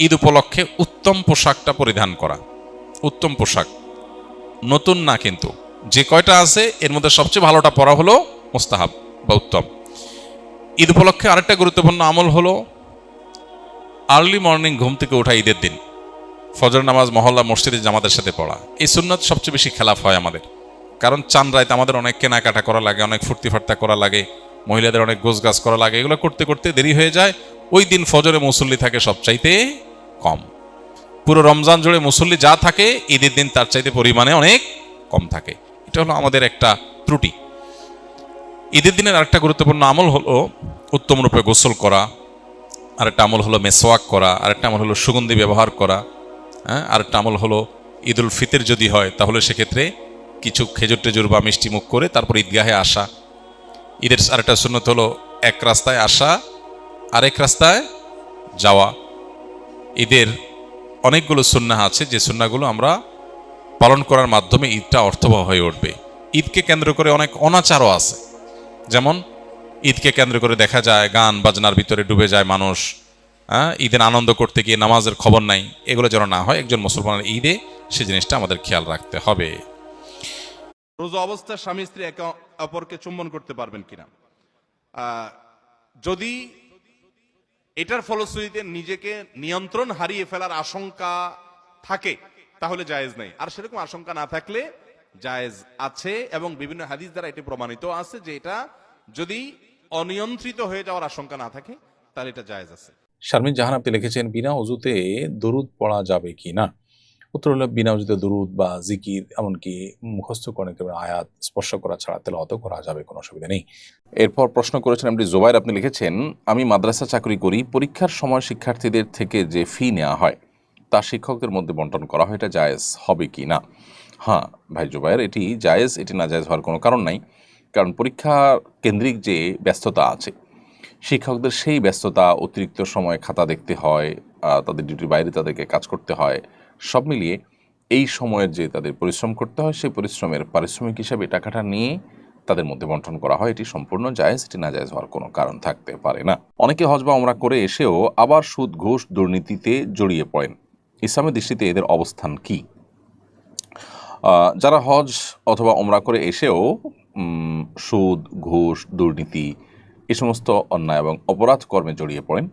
ঈদ উপলক্ষে উত্তম পোশাকটা পরিধান করা। উত্তম পোশাক নতুন না, কিন্তু যে কয়টা আছে এর মধ্যে সবচেয়ে ভালোটা পরা হলো মুস্তাহাব বা উত্তম। ঈদ উপলক্ষে আরেকটা গুরুত্বপূর্ণ আমল হলো আর্লি মর্নিং ঘুম থেকে ওঠা ঈদের দিন, ফজর নামাজ মহল্লা মসজিদে জামাতের সাথে পড়া। এই সুন্নাত সবচেয়ে বেশি খেলাফ হয় আমাদের, কারণ চান রাইতে আমাদের অনেক কেনাকাটা করা লাগে, অনেক ফুর্তি ফার্তা করা লাগে, মহিলাদের অনেক গোছগাছ করা লাগে, এগুলো করতে করতে দেরি হয়ে যায়। ওই দিন ফজরে মুসল্লি থাকে সবচাইতে কম। পুরো রমজান জুড়ে মুসল্লি যা থাকে ঈদের দিন তার চাইতে পরিমাণে অনেক কম থাকে। এটা হলো আমাদের একটা ত্রুটি। ঈদের দিনের আরেকটা গুরুত্বপূর্ণ আমল হলো উত্তম রূপে গোসল করা, আরেকটা আমল হলো মেসওয়াক করা, আরেকটা আমল হলো সুগন্ধি ব্যবহার করা, হ্যাঁ, আরেকটা আমল হলো ঈদুল ফিতর যদি হয় তাহলে সেক্ষেত্রে কিছু খেজুর টেজুর বা মিষ্টি মুখ করে তারপর ঈদগাহে আসা। ঈদের আরেকটা সুন্নত হলো এক রাস্তায় আসা আরেক রাস্তায় যাওয়া। ঈদের অনেকগুলো সুন্নাহ আছে যে সুন্নাহগুলো আমরা পালন করার মাধ্যমে ঈদটা অর্থবহ হয়ে উঠবে। ঈদকে কেন্দ্র করে অনেক অনাচারও আছে, যেমন ঈদকে কেন্দ্র করে দেখা যায় গান বাজনার ভিতরে ডুবে যায় মানুষ, হ্যাঁ, ঈদের আনন্দ করতে গিয়ে নামাজের খবর নাই। এগুলো যেন না হয় একজন মুসলমানের ঈদে, সে জিনিসটা আমাদের খেয়াল রাখতে হবে। রোজা অবস্থায় স্বামী স্ত্রী একে অপরকে চুম্বন করতে পারবেন কিনা? যদি এটার ফলশ্রুতিতে নিজেকে নিয়ন্ত্রণ হারিয়ে ফেলার আশঙ্কা থাকে তাহলে জায়েজ নেই, আর সেরকম আশঙ্কা না থাকলে জায়েজ আছে। এবং বিভিন্ন হাদিস দ্বারা এটি প্রমাণিত আছে যে এটা যদি অনিয়ন্ত্রিত হয়ে যাওয়ার আশঙ্কা না থাকে তাহলে এটা জায়েজ আছে। শারমিন জাহান আপনি লিখেছেন, বিনা অজুতে দরুদ পড়া যাবে কি না? উত্তর হলো, বিনা অজুতে দরুদ বা জিকির এমনকি মুখস্থ করে আয়াত স্পর্শ করা ছাড়া তেলাওয়াত করা যাবে, কোনো অসুবিধা নেই। এরপর প্রশ্ন করেছেন এমডি জোবাইর, আপনি লিখেছেন, আমি মাদ্রাসা চাকরি করি, পরীক্ষার সময় শিক্ষার্থীদের থেকে যে ফি নেওয়া হয় তা শিক্ষকদের মধ্যে বন্টন করা হয়, এটা জায়েজ হবে কি না? হ্যাঁ ভাই জোবাইর, এটি জায়েজ, এটি না জায়েজ হওয়ার কোনো কারণ নাই। কারণ পরীক্ষা কেন্দ্রিক যে ব্যস্ততা আছে, শিক্ষকদের সেই ব্যস্ততা, অতিরিক্ত সময় খাতা দেখতে হয়, তাদের ডিউটির বাইরে তাদেরকে কাজ করতে হয়, সব মিলিয়ে এই সময়ের যে তাদের পরিশ্রম করতে হয় সেই পরিশ্রমের পারিশ্রমিক হিসাবে টাকাটা নিয়ে তাদের মধ্যে বন্টন করা হয়, এটি সম্পূর্ণ জায়েজ, এটি না জায়েজ হওয়ার কোনো কারণ থাকতে পারে না। অনেকে হজ বা ওমরা করে এসেও আবার সুদ ঘুষ দুর্নীতিতে জড়িয়ে পড়েন, ইসলামের দৃষ্টিতে এদের অবস্থান কি? যারা হজ অথবা ওমরা করে এসেও সুদ ঘুষ দুর্নীতি এ সমস্ত অন্যায় এবং অপরাধ কর্মে জড়িয়ে পড়েন,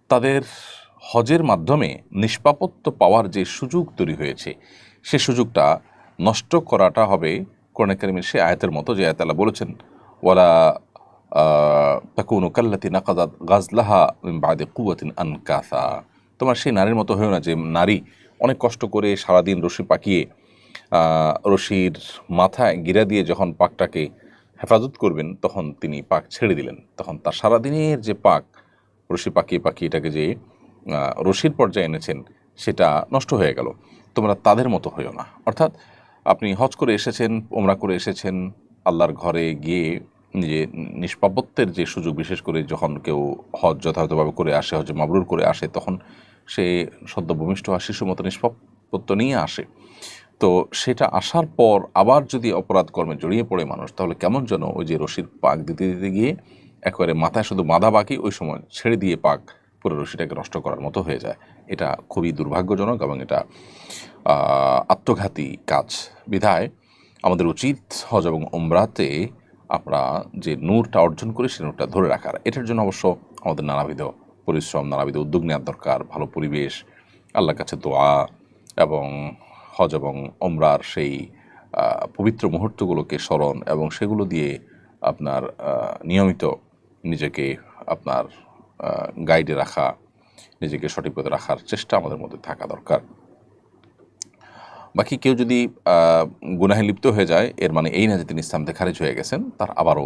তাদের হজের মাধ্যমে নিষ্পাপত্য পাওয়ার যে সুযোগ তৈরি হয়েছে সে সুযোগটা নষ্ট করাটা হবে কোরআনে কারিমের সে আয়াতের মতো, যে আয়াত আল্লাহ বলেছেন, ওয়ালা তাকুনু কাল্লাতি নাকাদাত গাজলাহা মিন বাদি কুওয়াতিন আনকাসা, তোমার সেই নারীর মতো হয়েও না যে নারী অনেক কষ্ট করে সারাদিন রশি পাকিয়ে রশির মাথায় গিরা দিয়ে যখন পাকটাকে হেফাজত করবেন তখন তিনি পাক ছেড়ে দিলেন, তখন তার সারাদিনের যে পাক রশি পাকিয়ে পাকিয়ে এটাকে যে রশির পর্যায়ে এনেছেন সেটা নষ্ট হয়ে গেল। তোমরা তাদের মতো হইও না। অর্থাৎ আপনি হজ করে এসেছেন, ওমরা করে এসেছেন, আল্লাহর ঘরে গিয়ে নিজে নিষ্পাপত্বের যে সুযোগ, বিশেষ করে যখন কেউ হজ যথাযথভাবে করে আসে, হজ মাবরুর করে আসে, তখন সে সদ্য ভূমিষ্ঠ আর শিশুর মতো নিষ্পাপত্য নিয়ে আসে। তো সেটা আসার পর আবার যদি অপরাধ কর্মে জড়িয়ে পড়ে মানুষ, তাহলে কেমন যেন ওই যে রশির পাক দিতে দিতে গিয়ে একেবারে মাথায় শুধু বাঁধা বাকি, ওই সময় ছেড়ে দিয়ে পাক পুরো রশিটাকে নষ্ট করার মতো হয়ে যায়। এটা খুবই দুর্ভাগ্যজনক এবং এটা আত্মঘাতী কাজ। বিধায় আমাদের উচিত হজ এবং ওমরাতে আমরা যে নূরটা অর্জন করি সে নূরটা ধরে রাখার। এটার জন্য অবশ্য আমাদের নানাবিধ পরিশ্রম, নানাবিধ উদ্যোগ নেওয়ার দরকার, ভালো পরিবেশ, আল্লাহর কাছে দোয়া এবং হজ এবং ওমরার সেই পবিত্র মুহূর্তগুলোকে স্মরণ এবং সেগুলো দিয়ে আপনার নিয়মিত নিজেকে আপনার গাইডে রাখা, নিজেকে সঠিক পথে রাখার চেষ্টা আমাদের মধ্যে থাকা দরকার। বাকি কেউ যদি গুনাহে লিপ্ত হয়ে যায়, এর মানে এই না যে তিনি ইসলাম থেকে খারিজ হয়ে গেছেন, তার আবারও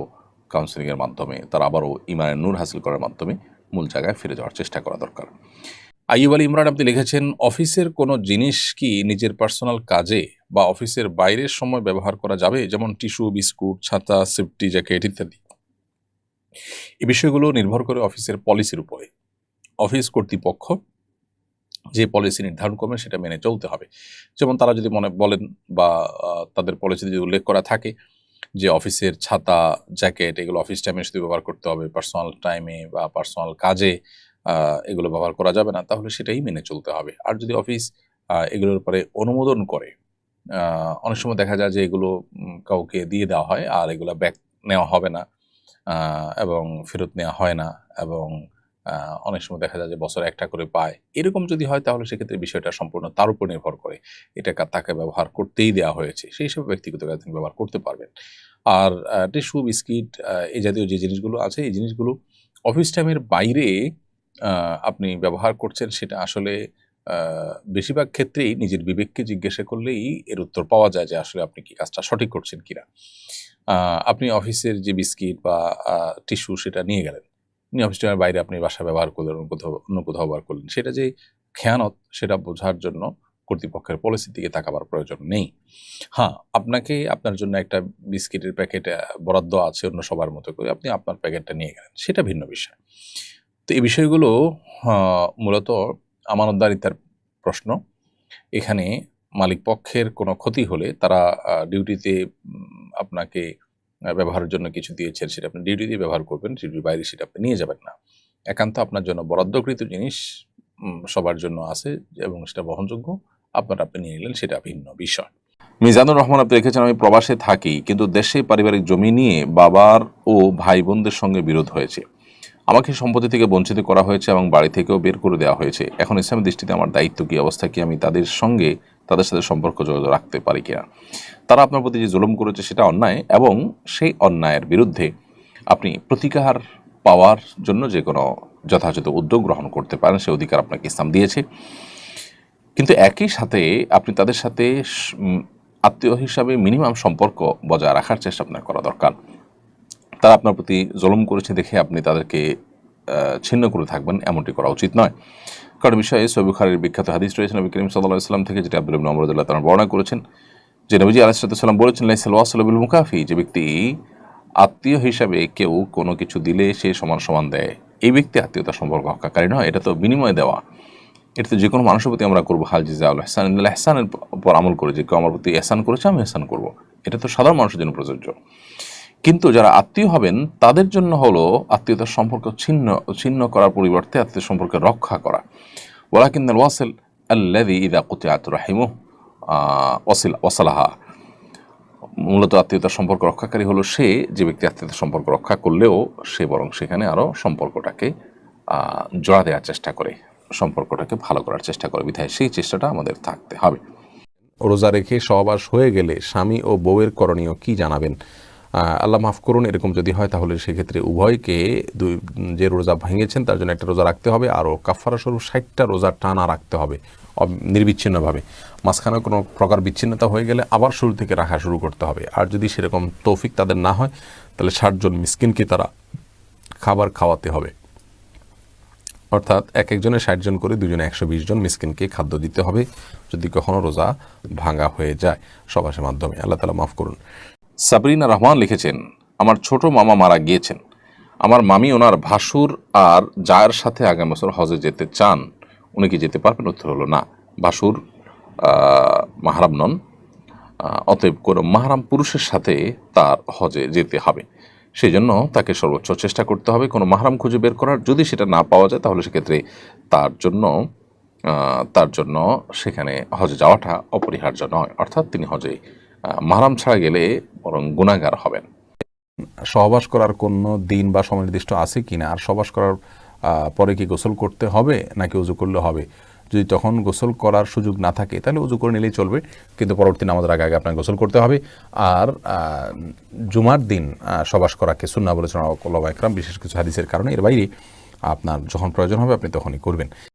কাউন্সেলিংয়ের মাধ্যমে, তার আবারও ইমানের নূর হাসিল করার মাধ্যমে মূল জায়গায় ফিরে যাওয়ার চেষ্টা করা দরকার। আইয়ুব আলী ইমরান আপনি লিখেছেন, অফিসের কোনো জিনিস কি নিজের পার্সোনাল কাজে বা অফিসের বাইরের সময় ব্যবহার করা যাবে, যেমন টিস্যু, বিস্কুট, ছাতা, সেফটি জ্যাকেট ইত্যাদি? এই বিষয়গুলো নির্ভর করে অফিসের পলিসির উপরে। অফিস কর্তৃপক্ষ যে পলিসি নির্ধারণ করবে সেটা মেনে চলতে হবে। যেমন তারা যদি বলেন বা তাদের পলিসিতে যদি উল্লেখ করা থাকে যে অফিসের ছাতা, জ্যাকেট এগুলো অফিস টাইমে শুধু ব্যবহার করতে হবে, পার্সোনাল টাইমে বা পার্সোনাল কাজে এগুলো ব্যবহার করা যাবে না, তাহলে সেটাই মেনে চলতে হবে। আর যদি অফিস এগুলোর উপরে অনুমোদন করে, অনেক সময় দেখা যায় যে এগুলো কাউকে দিয়ে দেওয়া হয় আর এগুলো ব্যাক নেওয়া হবে না, এবং ফেরত নেওয়া হয় না, এবং অনেক সময় দেখা যায় যে বছরে একটা করে পায়। এরকম যদি হয় তাহলে সেক্ষেত্রে বিষয়টা সম্পূর্ণ তার উপর নির্ভর করে, এটা তাকে ব্যবহার করতেই দেওয়া হয়েছে, সেই হিসেবে ব্যক্তিগত কাজে তিনি ব্যবহার করতে পারবেন। আর টিস্যু, বিস্কিট, এই জাতীয় যে জিনিসগুলো আছে, এই জিনিসগুলো অফিস টাইমের বাইরে আপনি ব্যবহার করছেন, সেটা আসলে বেশিরভাগ ক্ষেত্রেই নিজের বিবেককে জিজ্ঞাসা করলেই এর উত্তর পাওয়া যায় যে আসলে আপনি কি কাজটা সঠিক করছেন কিনা। আপনি অফিসের যে বিস্কিট বা টিস্যু সেটা নিয়ে গেলেন, নিয়ে অফিস টাইমের বাইরে আপনি বাসায় ব্যবহার করলেন, অন্য কোথাও ব্যবহার করলেন, সেটা যে খেয়ানত সেটা বোঝার জন্য কর্তৃপক্ষের পলিসির দিকে তাকাবার প্রয়োজন নেই। হ্যাঁ, আপনাকে আপনার জন্য একটা বিস্কিটের প্যাকেট বরাদ্দ আছে অন্য সবার মতো করে, আপনি আপনার প্যাকেটটা নিয়ে গেলেন, সেটা ভিন্ন বিষয়। তো এই বিষয়গুলো মূলত আমানতদারিতার প্রশ্ন। এখানে মালিক পক্ষের কোনো ক্ষতি হলে তারা ডিউটিতে আপনাকে ব্যবহারের জন্য কিছু দিয়েছেন, সেটা আপনি ডিউটিতে ব্যবহার করবেন, ডিউটির বাইরে সেটা আপনি নিয়ে যাবেন না। একান্ত আপনার জন্য বরাদ্দকৃত জিনিস সবার জন্য আছে এবং সেটা বহনযোগ্য, আপনি নিয়ে নিলেন, সেটা ভিন্ন বিষয়। মিজানুর রহমান আপনি লিখেছেন, আমি প্রবাসে থাকি কিন্তু দেশে পারিবারিক জমি নিয়ে বাবার ও ভাই বোনদের সঙ্গে বিরোধ হয়েছে। আমাকে সম্পত্তি থেকে বঞ্চিত করা হয়েছে এবং বাড়ি থেকেও বের করে দেওয়া হয়েছে। এখন ইসলামের দৃষ্টিতে আমার দায়িত্ব কি, অবস্থা কি, আমি তাদের সাথে সম্পর্ক যোগাযোগ রাখতে পারি কিনা? তারা আপনার প্রতি যে জুলুম করেছে সেটা অন্যায়, এবং সেই অন্যায়ের বিরুদ্ধে আপনি প্রতিকার পাওয়ার জন্য যে কোনো যথাযথ উদ্যোগ গ্রহণ করতে পারেন, সে অধিকার আপনাকে ইসলাম দিয়েছে। কিন্তু একই সাথে আপনি তাদের সাথে আত্মীয় হিসাবে মিনিমাম সম্পর্ক বজায় রাখার চেষ্টা আপনার করা দরকার। তারা আপনার প্রতি জুলুম করেছে দেখে আপনি তাদেরকে ছিন্ন করে থাকবেন, এমনটি করা উচিত নয়। কারণ বিষয়ে সহিহ বুখারীর বিখ্যাত হাদিস রয়েছে নবী করিম সাল্লাল্লাহু আলাইহি ওয়াসাল্লাম থেকে, যেটা আব্দুল্লাহ ইবনে ওমর রাদিয়াল্লাহু তাআলা বর্ণনা করেছেন, যে নবীজি আলাইহিস সালাম বলেছেন, লাইসাল ওয়াসিলু বিল মুকাফি, যে ব্যক্তি আত্মীয় হিসাবে কেউ কোনো কিছু দিলে সে সমান সমান দেয়, এই ব্যক্তি আত্মীয়তার সম্পর্ক রক্ষাকারী নয়। এটা তো বিনিময় দেওয়া, এটা তো যে কোনো মানুষের প্রতি আমরা করবো হাল জিজাউল ইহসান ইল্লাল ইহসানের উপর আমল করে, যে কেউ আমার প্রতি ইহসান করেছে আমি ইহসান করব, এটা তো সাধারণ মানুষের জন্য প্রযোজ্য। কিন্তু যারা আত্মীয় হবেন তাদের জন্য হলো আত্মীয়তার সম্পর্ক ছিন্ন করার পরিবর্তে আত্মীয় সম্পর্ক রক্ষা করা। ওয়ালাকিন্নাল ওয়াসিল আল্লাযী ইযা কুতিআত রাহিমুহু ওয়াসালাহা, মূলত আত্মীয়তার সম্পর্ক রক্ষাকারী হলো সে যে ব্যক্তি আত্মীয়তার সম্পর্ক রক্ষা করলেও সে বরং সেখানে আরও সম্পর্কটাকে জোড়া দেওয়ার চেষ্টা করে, সম্পর্কটাকে ভালো করার চেষ্টা করে। বিধায় সেই চেষ্টাটা আমাদের থাকতে হবে। রোজা রেখে সহবাস হয়ে গেলে স্বামী ও বউয়ের করণীয় কি জানাবেন? আল্লাহ মাফ করুন, এরকম যদি হয় তাহলে সেক্ষেত্রে উভয়কে যে রোজা ভেঙেছেন তার জন্য একটা রোজা রাখতে হবে, আরও কাফারা স্বরূপ 60টা রোজা টানা রাখতে হবে নির্বিচ্ছিন্নভাবে। মাঝখানে কোনো প্রকার বিচ্ছিন্নতা হয়ে গেলে আবার শুরু থেকে রাখা শুরু করতে হবে। আর যদি সেরকম তৌফিক তাদের না হয় তাহলে 60 জন মিসকিনকে তারা খাবার খাওয়াতে হবে, অর্থাৎ এক একজনের 60 জন করে, দুজনে 120 জন মিসকিনকে খাদ্য দিতে হবে যদি কখনো রোজা ভাঙা হয়ে যায় সহবাসের মাধ্যমে। আল্লাহ তাআলা মাফ করুন। সাবরিনা রহমান লিখেছেন, আমার ছোট মামা মারা গিয়েছেন, আমার মামি ওনার ভাসুর আর জায়ের সাথে আগামী বছর হজে যেতে চান, উনি কি যেতে পারবেন? উত্তর হলো না। ভাসুর মাহরাম নন, অতএব কোনো মাহরাম পুরুষের সাথে তার হজে যেতে হবে, সেই জন্য তাকে সর্বোচ্চ চেষ্টা করতে হবে কোনো মাহরাম খুঁজে বের করার। যদি সেটা না পাওয়া যায় তাহলে সেক্ষেত্রে তার জন্য সেখানে হজে যাওয়াটা অপরিহার্য নয়, অর্থাৎ তিনি হজে মাহরাম ছাড়া গেলে বরং গুনাহগার হবেন। সহবাস করার কোনো দিন বা সময় নির্দিষ্ট আছে কিনা, আর সহবাস করার পরে কি গোসল করতে হবে নাকি উজু করলে হবে? যদি তখন গোসল করার সুযোগ না থাকে তাহলে উজু করে নিলেই চলবে, কিন্তু পরবর্তী নামাজের আগে আপনাকে গোসল করতে হবে। আর জুমার দিন সহবাস করাকে সুন্নাহ বলেছেন ওলামা একরাম, বিশেষ কিছু হাদিসের কারণে। এর বাইরে আপনার যখন প্রয়োজন হবে আপনি তখনই করবেন।